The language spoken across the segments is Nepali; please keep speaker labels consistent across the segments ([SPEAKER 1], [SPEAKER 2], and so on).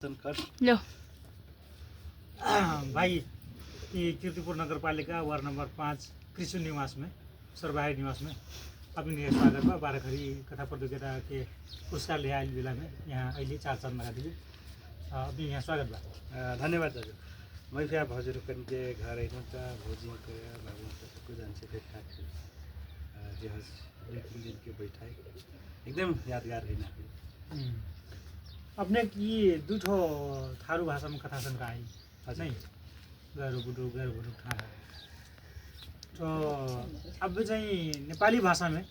[SPEAKER 1] लो
[SPEAKER 2] भाई ये कीर्तिपुर नगर पालिका वार्ड नंबर 5 कृषि निवास में सरबाही निवास में अपनी स्वागत बा बाराखरी कथा प्रतियोगिता के पुरस्कार ले आयल बेला में यहाँ अहिले 4 चरण लगा दिए अपनी यहाँ स्वागत बा।
[SPEAKER 3] धन्यवाद दाजु मैं फिर हजुरको निम्ति घर आइनु त भोजी गएर बाबु सबको जान्छ भेटघाट जे हस दुई तीन दिन के बैठाए एकदम यादगार दिन
[SPEAKER 2] अपने की दुठो थारू भाषा में कथा संग्रह आई नहीं गरु बुडु ठा तो अब चाहिँ नेपाली भाषा में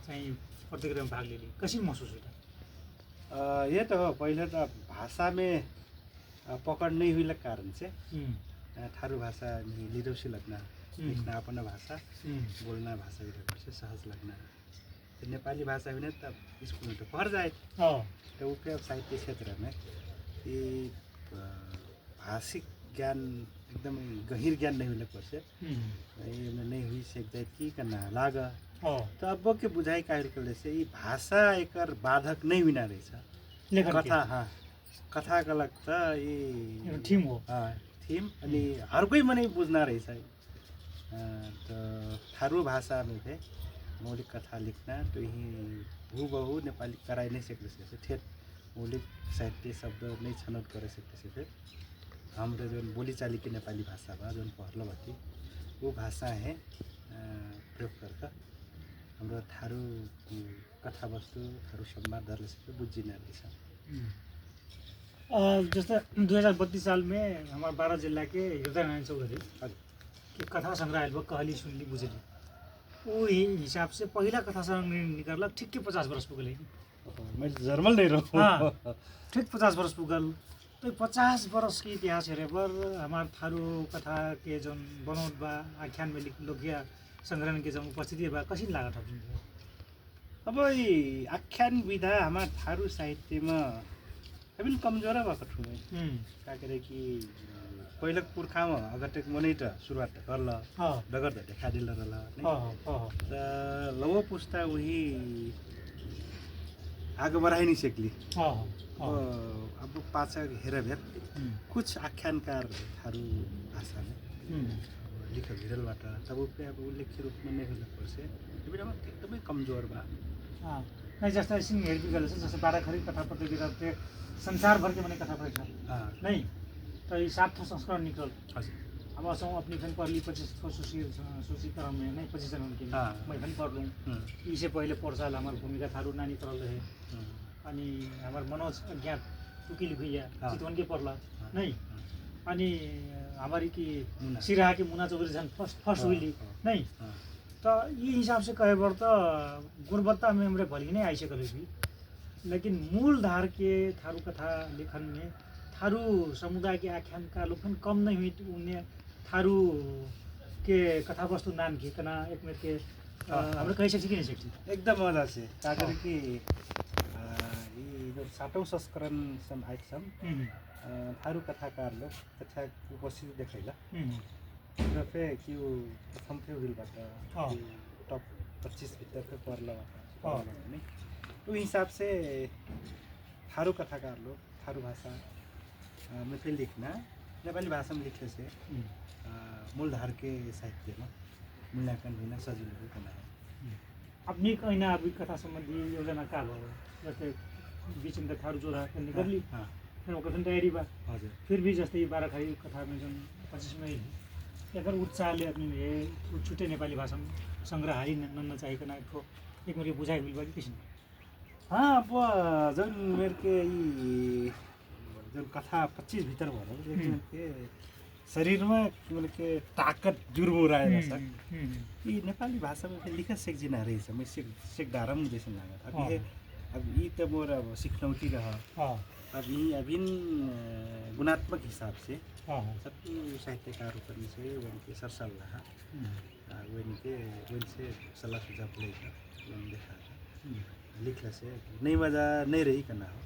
[SPEAKER 2] चाहिँ प्रतियोगिता में भाग ले ली कसी महसूस हुआ?
[SPEAKER 3] ये तो हो पहले तो भाषा में पकड़ नहीं हुई कारण से थारू भाषा में लिरोसी लगना लिखना अपना भाषा बोलना भाषा भी सहज लगना तो नेपाली भाषा भी तब स्कूल में तो पढ़ जाए तो उसके साहित्य क्षेत्र में ये भाषिक ज्ञान एकदम गहिर ज्ञान नहीं मिलने पर से ये नहीं हुई से की करना लागा तो अब के बुझाई कार्य से ये भाषा एक बाधक नहीं बिना रही कथा हाँ कथा का लगता ये
[SPEAKER 2] थीम हो
[SPEAKER 3] थीम अनि हर कोई मने बुझना रही है तो थारू भाषा में थे मौलिक कथा लिखना तो यही हूबहू नेपाली कराई नहीं सकते ठेठ मौलिक साहित्य शब्द नहीं छनौट कर सकते थे हाम्रो जो बोलीचाली की नेपाली भाषा बा जो पहलो बाटी वो भाषा है प्रयोग करता हाम्रो थारू कथा वस्तु थारू संवादहरुले सबै बुझिन रहेछ।
[SPEAKER 2] जैसे 2032 साल में हमारे 12 जिला के हृदय नारायण चौधरी की कथा संग्रह कहली सुनली बुझली वो हिसाब से पहला कथा संग्रह निकाल ठिक 50 वर्ष पुगल
[SPEAKER 3] मैं जर्मल नहीं रहूँ
[SPEAKER 2] हाँ ठिक 50 वर्ष पुगल तो 50 वर्ष के इतिहास हेरे पर हमारे थारू कथा के जो बनौट बा आख्यान में लोकिया संग्रहण के जो उपस्थिति बा कसिन लागत हो?
[SPEAKER 3] अब ये आख्यान विधा हमारे थारू साहित्य में अभी कमजोर भएको छु का करे कि पहिलो पुर्खामा अगटे मनै त सुरुवात गर्ल डगर त देखादिल रहल त लवो पुस्ता उही आगे बढ़ाई नहीं सकली अब पाछा हेर भेट कुछ आख्यानकार थारू भाषा में लिख भिरलबाट तब अब उल्लेख्य रूप में नहीं होला पर्से एकदमै कमजोर बा
[SPEAKER 2] नहीं जैसे सिंह हेरबी गले जैसे बाराखरी कथा प्रतियोगिता पे संसार भर के मैंने कथा पढ़ा नहीं तो ये 7 संस्करण निकल अब असम अपनी फैन पढ़ ली 25 सूचीकरण में नहीं 25 जन उनकी मैं फैन पढ़ लूँ इससे पहले पोर्साल हमारे भूमिका थारू नानी तरल रहे अनि हमारे मनोज अज्ञात टुकी लिखिया चितवन के पढ़ला नहीं अनि हमारी की सिराहा की मुना चौधरी जन फर्स्ट हुई नहीं तो ये हिसाब से कहे बर तो गुणवत्ता में हमरे भली नहीं आई सके लेकिन मूल धार के थारू कथा लेखन में थारू समुदाय के आख्यान का लोखन कम नहीं हुई उन्हें थारू के कथा वस्तु नाम की कना एक में के हमरे कह सकते कि नहीं सकते
[SPEAKER 3] एकदम मजा से ताकर कि ये जो 7औं संस्करण सम आइसम थारू कथाकार लोग कथा उपस्थिति देखाइला र फे कि प्रथम थियो बिलबाट टप 25 भित्र के पर्ला नि तो हिसाब से थारू कथाकार लोग थारू भाषा में फिर लिखना नेपाली भाषा में लिखने से मूलधार के साहित्य में मूल्यांकन बिना सजिलो बनाए
[SPEAKER 2] अपनी कहीं ना अभी कथा संबंधी योजना का भयो जैसे बीच में थारू जोड़ा करने कर ली फिर ओकन तैयारी बा फिर भी जैसे 12 खरी कथा में जो 25 में अगर उत्साहले अपनी छुट्टे नेपाली भाषा में संग्रह हारी नन्न चाहिकन एक मेरे बुझाइ हुई बाकी किसी
[SPEAKER 3] हाँ अब जन मेरे के जो कथा 25 भीतर भर के शरीर में मतलब के ताकत जुर्मुराए ये नेपाली भाषा में लिखा सीख जिना रही है मैं सीख डारम जैसे लगा अब ये तो मोर अब सिखनौती रहा अभी गुणात्मक हिसाब से सबको साहित्यकार करने से उनके सरसल्लाह उनसे सलाह सुझाव लेकर देखा लिखला से नहीं मजा नहीं रही करना हो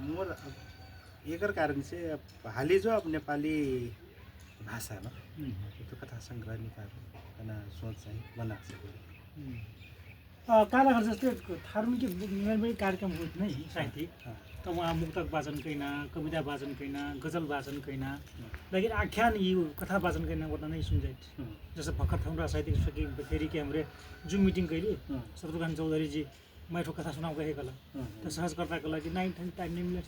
[SPEAKER 3] मोर एकर कारण से हाली जो अब नेपाली भाषा में तो कथा संग्रह निकाल करना सोच चाहिए बना सके
[SPEAKER 2] कालाघर जस्तै थारुकी मेरो कार्यक्रम हुँदै नै साहित्यिक त उहाँ मुक्तक वाचन कैना कविता वाचन कैना गजल वाचन कैना लेकिन आख्यान यी कथा वाचन कैना ओतना नहीं सुन जाए जैसे भक्खर थमरा साहित्यिक सकी फेरि के हमरे जुम मीटिंग कैली शत्रुघ्न चौधरी जी मैठो कथा सुनाउ गए कला तो सहजकर्ताको लागि 9 टाइम नहीं मिले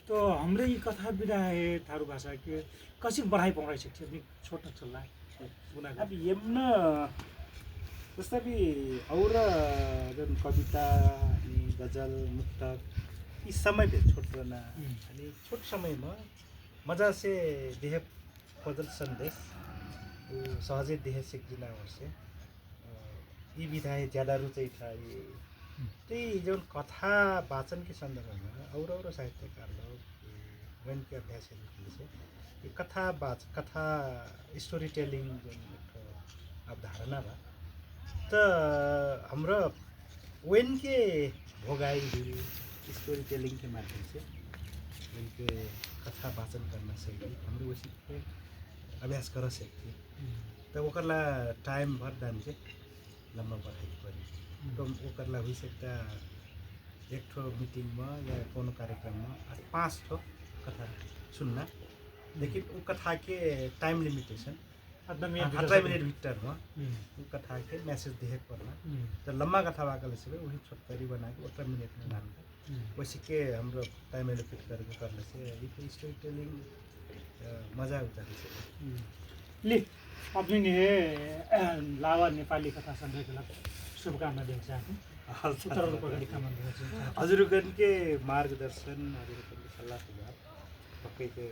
[SPEAKER 2] तो हमरे ये कथा विधा है थारू भाषा के कसी बढ़ाई पाउँ सकते हैं छोटा चल्ला
[SPEAKER 3] अब यम्न जस्तै कि और जुन कविता अनि गजल मुक्तक यी समय भेट छोड्ना अनि छोट समयमा मजा से देह बदल संदेश सहजै देह सिक्दिना वर्षे यी विधाय ज्यादा रुचि था ये त्यही जुन कथा वाचन के सन्दर्भमा और साहित्यकार लोग वन के अभ्यास ये कथा स्टोरी टेलिंग जुन अवधारणा बा त हाम्रो वेन के भोगाई स्टोरी टेलिंग के माध्यम से उनके कथा वाचन करना शैली हाम्रो वैसे के अभ्यास कर सकते तब ओकरला टाइम भर दान से लम्बा बढ़ाई पड़ी तो ओकरला हुई सकता एक ठो मीटिंग में या कोनो कार्यक्रम में 5 ठो कथा सुनना लेकिन वो कथा के टाइम लिमिटेशन 18 मिनट भीतर में वो कथा के मैसेज देख पड़ना तो लम्बा कथा वाकल से वही छोटकरी बना के 18 मिनट में डाल वैसे के हाम्रो टाइम एलोकेट करके करने से ये स्टोरी टेलिंग मजा होता है
[SPEAKER 2] ले अपनी ने लावा नेपाली कथा संग्रहलाई शुभकामना दिन चाहन्छु
[SPEAKER 3] हजुरगण के मार्गदर्शन हजुरगण के सल्लाह सुझाव पक्कै के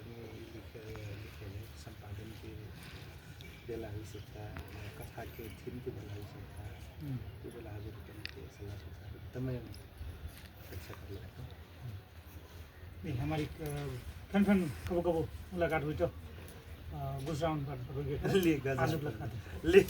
[SPEAKER 3] संपादन के बेला हो सकता कथा के थीम के बेला हो सकता त्यो बेला हजुरगण के सल्लाह सुझाव एकदमै अच्छा कर
[SPEAKER 2] हमारी फन कबो मुलाकात हुई तो गुजराउन पर
[SPEAKER 3] ले